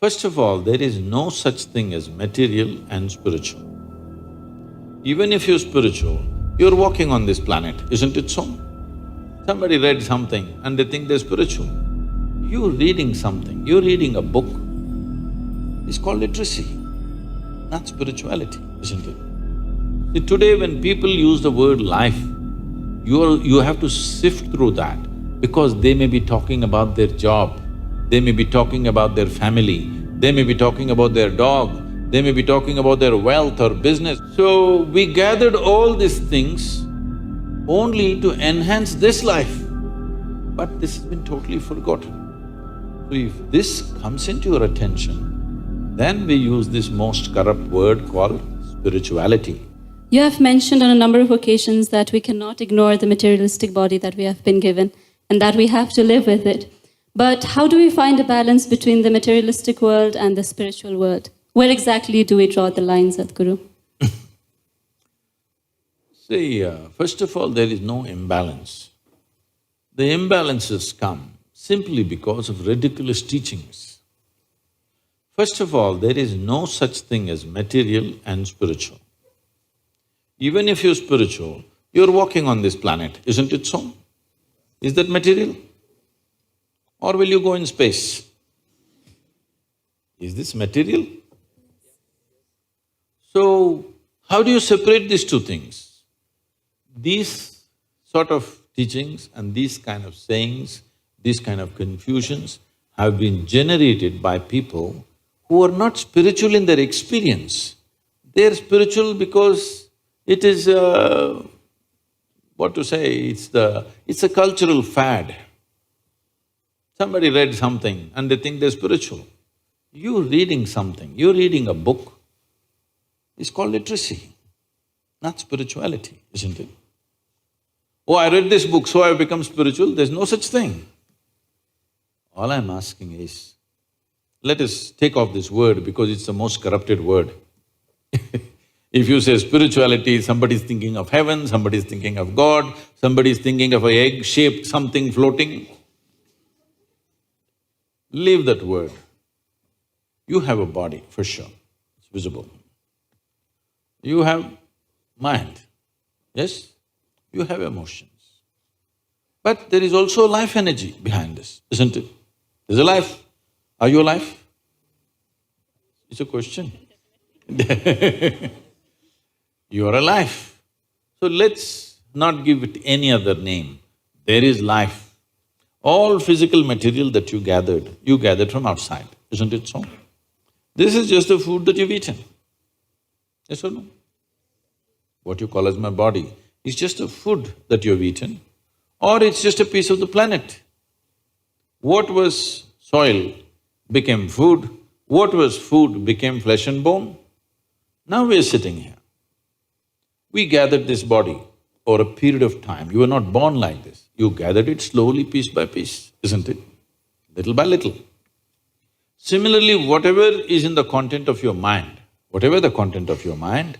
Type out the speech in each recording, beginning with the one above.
First of all, there is no such thing as material and spiritual. Even if you're spiritual, you're walking on this planet, isn't it so? Somebody read something and they think they're spiritual. You're reading something, you're reading a book, it's called literacy, not spirituality, isn't it? See, today when people use the word life, you have to sift through that because they may be talking about their job, they may be talking about their family, they may be talking about their dog, they may be talking about their wealth or business. So, we gathered all these things only to enhance this life, but this has been totally forgotten. So, if this comes into your attention, then we use this most corrupt word called spirituality. You have mentioned on a number of occasions that we cannot ignore the materialistic body that we have been given and that we have to live with it. But how do we find a balance between the materialistic world and the spiritual world? Where exactly do we draw the line, Sadhguru? See, first of all, there is no imbalance. The imbalances come simply because of ridiculous teachings. First of all, there is no such thing as material and spiritual. Even if you're spiritual, you're walking on this planet, isn't it so? Is that material? Or will you go in space? Is this material? So, how do you separate these two things? These sort of teachings and these kind of sayings, these kind of confusions have been generated by people who are not spiritual in their experience. They're spiritual because it is what to say, it's a cultural fad. Somebody read something and they think they're spiritual. You're reading something, you're reading a book, it's called literacy, not spirituality, isn't it? Oh, I read this book, so I've become spiritual, there's no such thing. All I'm asking is, let us take off this word because it's the most corrupted word. If you say spirituality, somebody's thinking of heaven, somebody's thinking of God, somebody's thinking of an egg-shaped something floating. Leave that word. You have a body, for sure, it's visible. You have mind, yes? You have emotions. But there is also life energy behind this, isn't it? There's a life. Are you alive? It's a question. You are alive. So let's not give it any other name. There is life. All physical material that you gathered from outside, isn't it so? This is just the food that you've eaten. Yes or no? What you call as my body is just a food that you've eaten, or it's just a piece of the planet. What was soil became food, what was food became flesh and bone. Now we are sitting here. We gathered this body over a period of time. You were not born like this. You gathered it slowly, piece by piece, isn't it? Little by little. Similarly, whatever is in the content of your mind, whatever the content of your mind,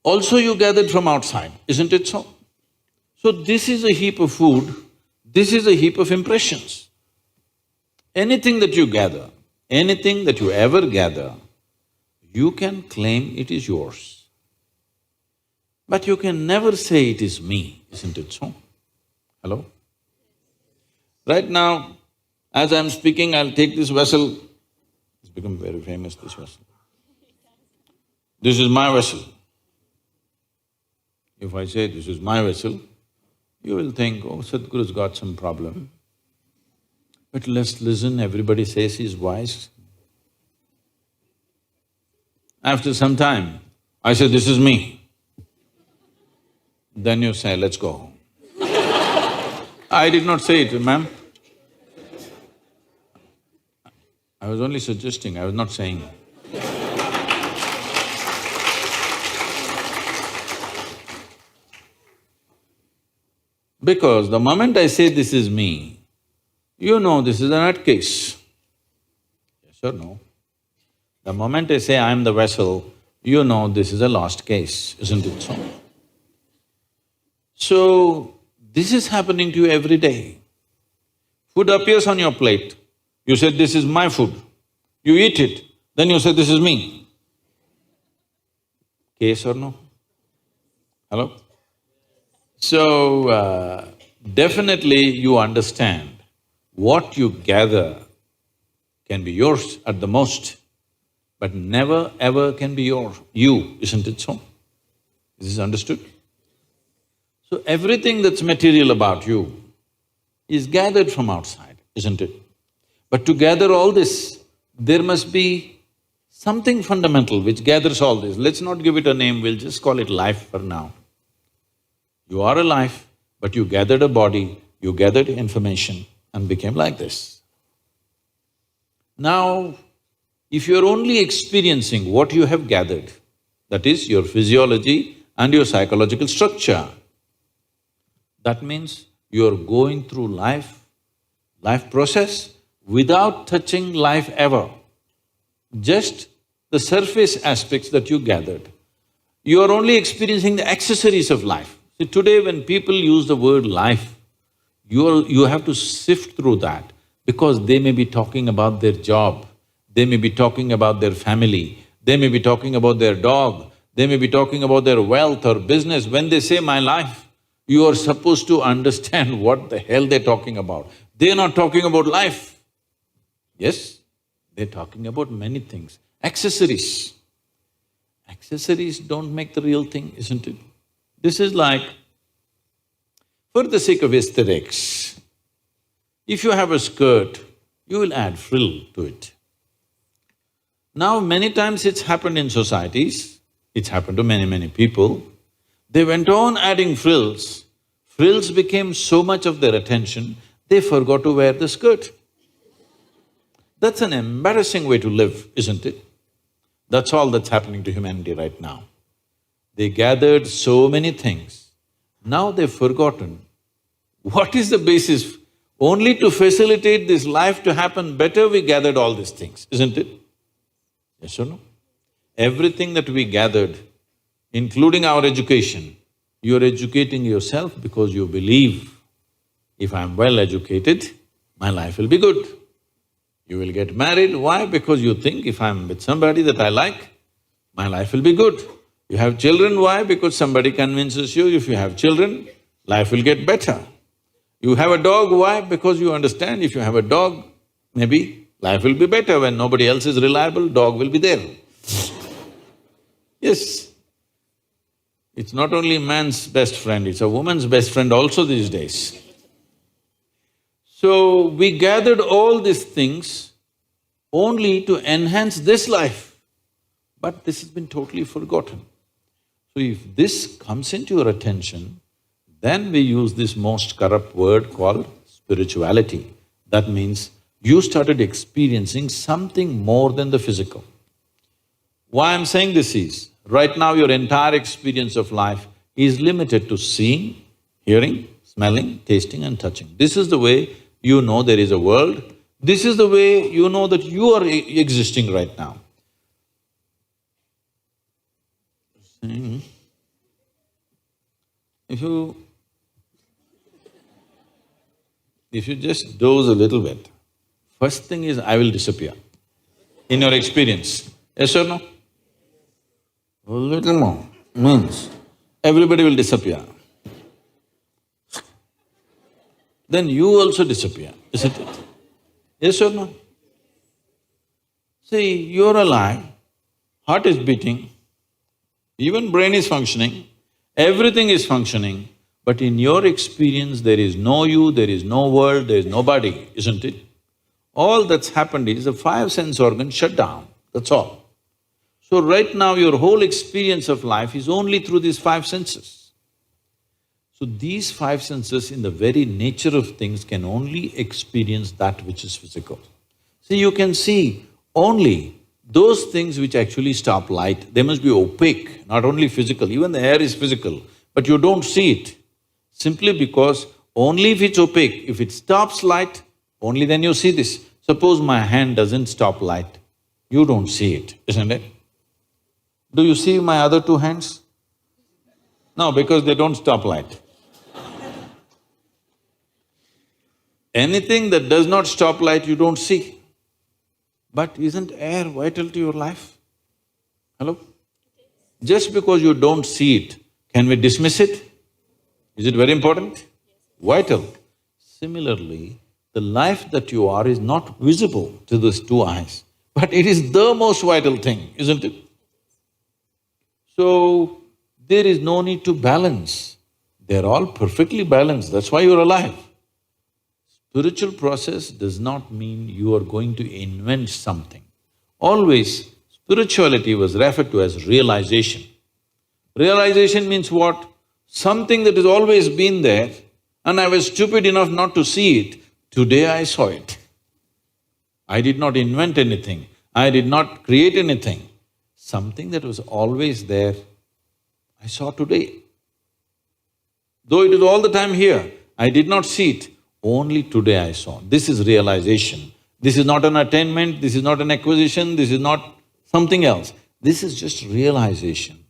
also you gathered from outside, isn't it so? So this is a heap of food, this is a heap of impressions. Anything that you gather, anything that you ever gather, you can claim it is yours. But you can never say it is me, isn't it so? Hello? Right now, as I'm speaking, I'll take this vessel. It's become very famous, this vessel. This is my vessel. If I say this is my vessel, you will think, oh, Sadhguru's got some problem. But let's listen, everybody says he's wise. After some time, I say, this is me. Then you say, let's go home. I did not say it, ma'am. I was only suggesting, I was not saying. Because the moment I say this is me, you know this is a nutcase. Yes or no? The moment I say I'm the vessel, you know this is a lost case, isn't it so? So, this is happening to you every day. Food appears on your plate, you said, this is my food. You eat it, then you say, this is me. Case or no? Hello? So, definitely you understand what you gather can be yours at the most, but never ever can be you, isn't it so? Is this understood? So everything that's material about you is gathered from outside, isn't it? But to gather all this, there must be something fundamental which gathers all this. Let's not give it a name, we'll just call it life for now. You are alive, but you gathered a body, you gathered information and became like this. Now, if you're only experiencing what you have gathered, that is your physiology and your psychological structure, that means you're going through life process without touching life ever. Just the surface aspects that you gathered. You are only experiencing the accessories of life. See, today when people use the word life, you have to sift through that because they may be talking about their job, they may be talking about their family, they may be talking about their dog, they may be talking about their wealth or business. When they say my life, you are supposed to understand what the hell they're talking about. They're not talking about life. Yes, they're talking about many things. Accessories. Accessories don't make the real thing, isn't it? This is like, for the sake of aesthetics, if you have a skirt, you will add frill to it. Now, many times it's happened in societies, it's happened to many people, they went on adding frills, frills became so much of their attention, they forgot to wear the skirt. That's an embarrassing way to live, isn't it? That's all that's happening to humanity right now. They gathered so many things, now they've forgotten what is the basis. Only to facilitate this life to happen better, we gathered all these things, isn't it? Yes or no? Everything that we gathered, including our education, you're educating yourself because you believe, if I'm well educated, my life will be good. You will get married, why? Because you think if I'm with somebody that I like, my life will be good. You have children, why? Because somebody convinces you if you have children, life will get better. You have a dog, why? Because you understand if you have a dog, maybe life will be better. When nobody else is reliable, dog will be there. Yes. It's not only man's best friend, it's a woman's best friend also these days. So, we gathered all these things only to enhance this life, but this has been totally forgotten. So, if this comes into your attention, then we use this most corrupt word called spirituality. That means you started experiencing something more than the physical. Why I'm saying this is, right now your entire experience of life is limited to seeing, hearing, smelling, tasting and touching. This is the way you know there is a world, this is the way you know that you are existing right now. If you just doze a little bit, first thing is I will disappear in your experience, yes or no? A little more means everybody will disappear. Then you also disappear, isn't it? Yes or no? See, you're alive, heart is beating, even brain is functioning, everything is functioning, but in your experience there is no you, there is no world, there is nobody, isn't it? All that's happened is the five sense organs shut down, that's all. So right now your whole experience of life is only through these five senses. So these five senses in the very nature of things can only experience that which is physical. See, you can see only those things which actually stop light, they must be opaque, not only physical, even the air is physical, but you don't see it. Simply because only if it's opaque, if it stops light, only then you see this. Suppose my hand doesn't stop light, you don't see it, isn't it? Do you see my other two hands? No, because they don't stop light. Anything that does not stop light, you don't see. But isn't air vital to your life? Hello? Just because you don't see it, can we dismiss it? Is it very important? Vital. Similarly, the life that you are is not visible to these two eyes, but it is the most vital thing, isn't it? So, there is no need to balance. They're all perfectly balanced, that's why you're alive. Spiritual process does not mean you are going to invent something. Always, spirituality was referred to as realization. Realization means what? Something that has always been there and I was stupid enough not to see it, today I saw it. I did not invent anything, I did not create anything. Something that was always there, I saw today. Though it is all the time here, I did not see it, only today I saw. This is realization. This is not an attainment, this is not an acquisition, this is not something else. This is just realization.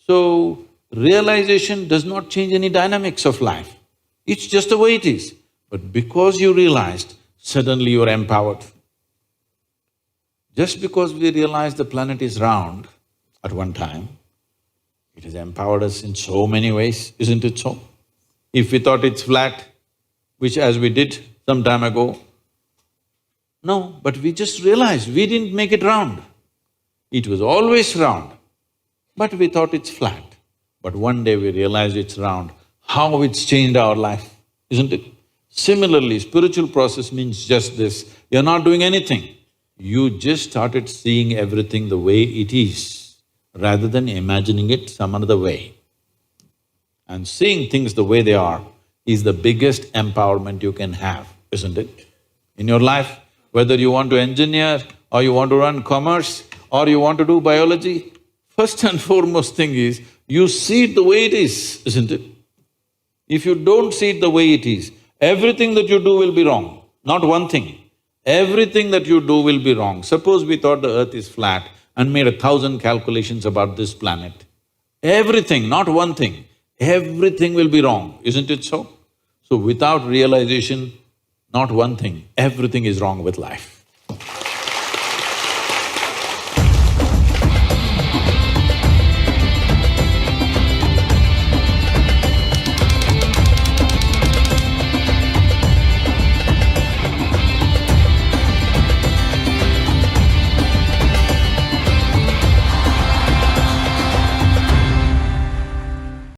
So, realization does not change any dynamics of life. It's just the way it is. But because you realized, suddenly you're empowered. Just because we realized the planet is round at one time, it has empowered us in so many ways, isn't it so? If we thought it's flat, which as we did some time ago, no, but we just realized we didn't make it round. It was always round, but we thought it's flat. But one day we realized it's round. How it's changed our life, isn't it? Similarly, spiritual process means just this, you're not doing anything. You just started seeing everything the way it is, rather than imagining it some other way. And seeing things the way they are is the biggest empowerment you can have, isn't it? In your life, whether you want to engineer or you want to run commerce or you want to do biology, first and foremost thing is, you see it the way it is, isn't it? If you don't see it the way it is, everything that you do will be wrong, not one thing. Everything that you do will be wrong. Suppose we thought the earth is flat and made 1,000 calculations about this planet. Everything, not one thing, everything will be wrong, isn't it so? So without realization, not one thing, everything is wrong with life.